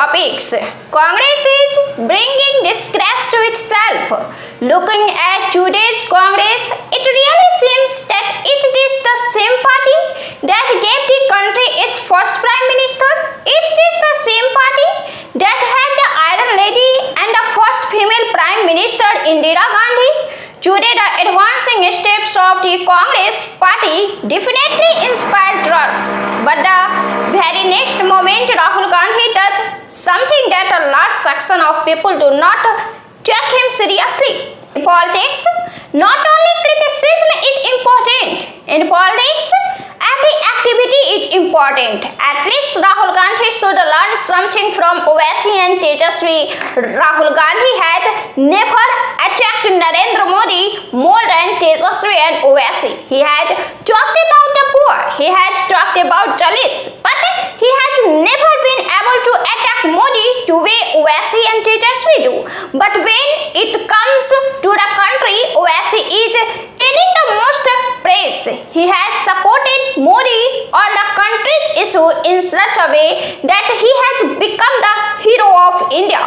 topics. Congress is bringing disgrace to itself. Looking at today's Congress, it really seems that is this the same party that gave the country its first Prime Minister? Is this the same party that had the Iron Lady and the first female Prime Minister Indira Gandhi? Today, the advancing steps of the Congress party definitely inspired trust. But the very next moment, Rahul Gandhi does something that a large section of people do not take him seriously. In politics, not only criticism is important. In politics, every activity is important. At least Rahul Gandhi should learn something from Owaisi and Tejaswi. Rahul Gandhi has never attacked Narendra Modi more than Tejaswi and Owaisi. He has talked about the poor. He has talked about Dalits. But he has never been able to attack Modi the way Owaisi and Tejaswi do. But when it comes to the country, Owaisi is getting the most praise. He has supported Modi on the country's issue in such a way that he has become the hero of India.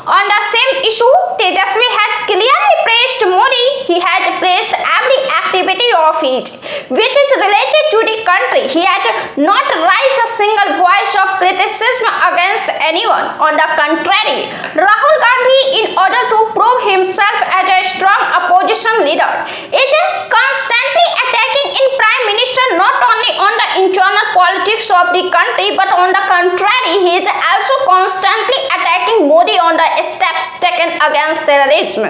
On the same issue, Tejaswi has clearly praised Modi. He has praised every activity of his which is related to the country. He has not raised a single voice of criticism against anyone. On the contrary, Rahul Gandhi, in order to prove himself as a strong opposition leader, is constantly attacking in Prime Minister not only on the internal politics of the country, but on the contrary, he is also constantly attacking Modi on the steps taken against terrorism.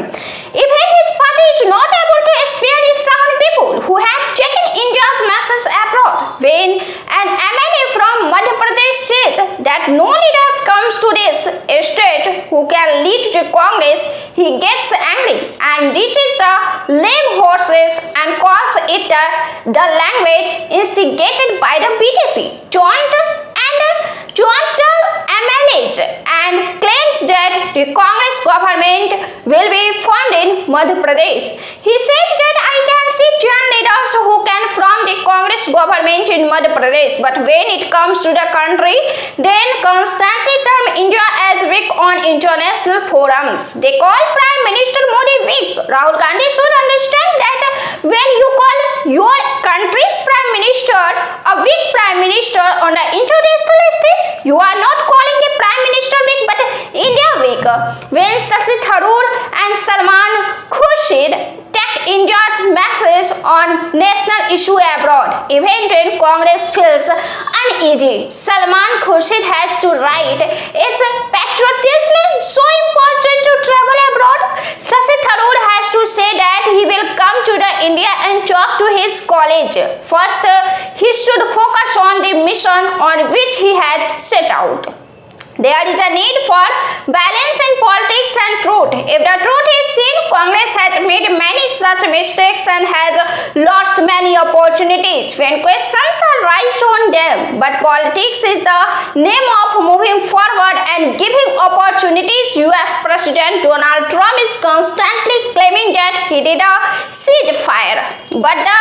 Even his party is not able to spare its own people who have taken India's message abroad. When an MLA from Madhya Pradesh says that no leaders comes to this state who can lead the Congress, he gets angry and reaches the lame horses and calls it the language instigated by the BJP. Taunts the MLAs and claims that the Congress government will be formed in Madhya Pradesh. He says that I can see 10 leaders who can form the Congress government in Madhya Pradesh, but when it comes to the country, then constantly term India as weak on international forums. They call Prime Minister Modi weak. Rahul Gandhi should understand that when you call your country's Prime Minister a weak Prime Minister on the international stage, you are not calling the Prime Minister weak but India weak. When Shashi Tharoor and Salman Khurshid take India's message on national issue abroad, even when Congress feels uneasy, Salman Khurshid has to write, "It's patriotism so important to travel abroad?" Shashi Tharoor has to say that he will come to the India and talk to his college. First, he should focus on the mission on which he has set out. There is a need for balance in politics and truth. If the truth is seen, Congress has made many such mistakes and has lost many opportunities when questions are raised on them. But politics is the name of moving forward and giving opportunities. US President Donald Trump is constantly claiming that he did a ceasefire. But the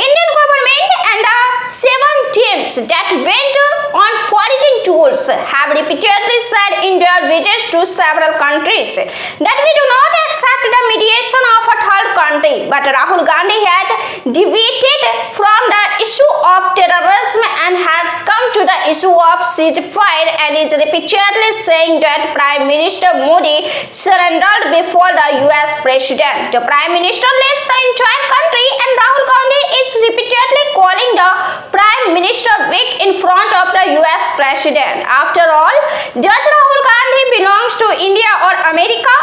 Indian government and the 7 teams that went on foraging tours have repeatedly said in their visits to several countries that we do not accept the mediation of a third country. But Rahul Gandhi has deviated from the issue of terrorism and has come to the issue of ceasefire and is repeatedly saying that Prime Minister Modi surrendered before the US President. The Prime Minister leads the entire country and Rahul Gandhi is repeatedly calling the Prime Minister weak in front of the US President. After all, does Rahul Gandhi belongs to India or America?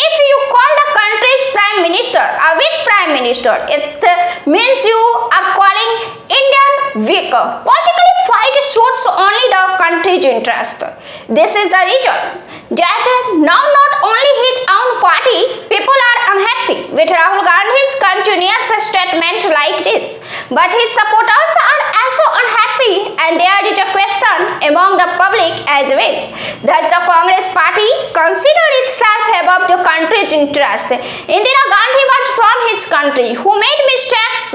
If you call the country's Prime Minister a weak Prime Minister, it means you are calling Indian weak. Politically fight suits only the country's interest. This is the reason that now not only his own party people are unhappy with Rahul Gandhi's continuous statement like this, but his supporters are also unhappy happy, and there is a question among the public as well. Does the Congress party consider itself above the country's interest? Indira Gandhi was from his country, who made mistakes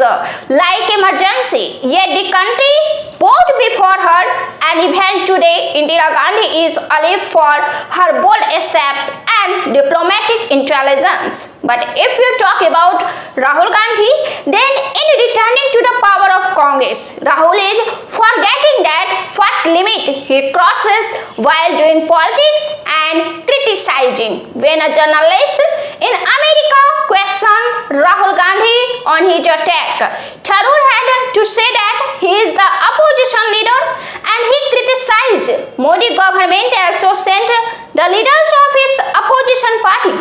like emergency, yet the country bowed before her, and even today Indira Gandhi is alive for her bold steps and diplomatic intelligence. But if you talk about Rahul Gandhi, then in returning to the power of Congress, Rahul is forgetting that what limit he crosses while doing politics and criticizing. When a journalist in America questioned Rahul Gandhi on his attack, Tharoor had to say that he is the opposition leader, and he criticized Modi government also sent the leaders of his opposition party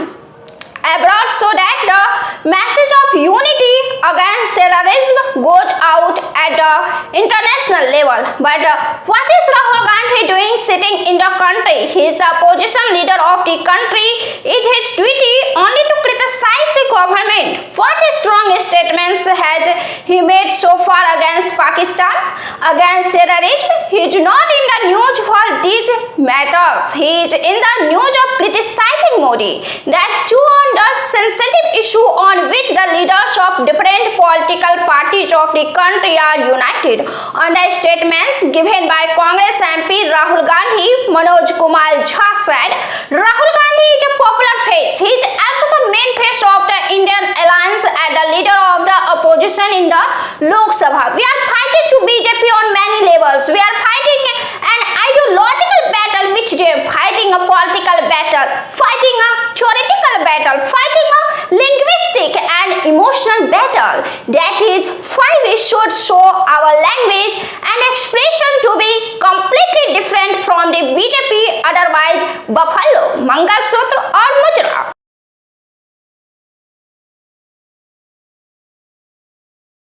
abroad so that the message of unity against terrorism goes out at the international level. But what is Rahul Gandhi doing sitting in the country? He is the opposition leader of the country. It is his duty only to criticize the government. What strong statements has he made so far against Pakistan, against terrorism? He is not in the news for these matters. He is in the news of criticizing Modi. That's too on the sensitive issue on which the leaders of different political parties of the country are united. On the statements given by Congress MP Rahul Gandhi, Manoj Kumar Jha said, Rahul Gandhi is a popular face. He is also the main face of the Indian alliance and the leader of the opposition in the Lok Sabha. We are fighting to BJP on many levels. We are fighting an ideological battle which they are fighting a political battle, fighting a theoretical battle, fighting a linguistic and emotional battle. That is why we should show our language and expression to be completely different from the BJP, otherwise Buffalo, Mangal Sutra or Mujra.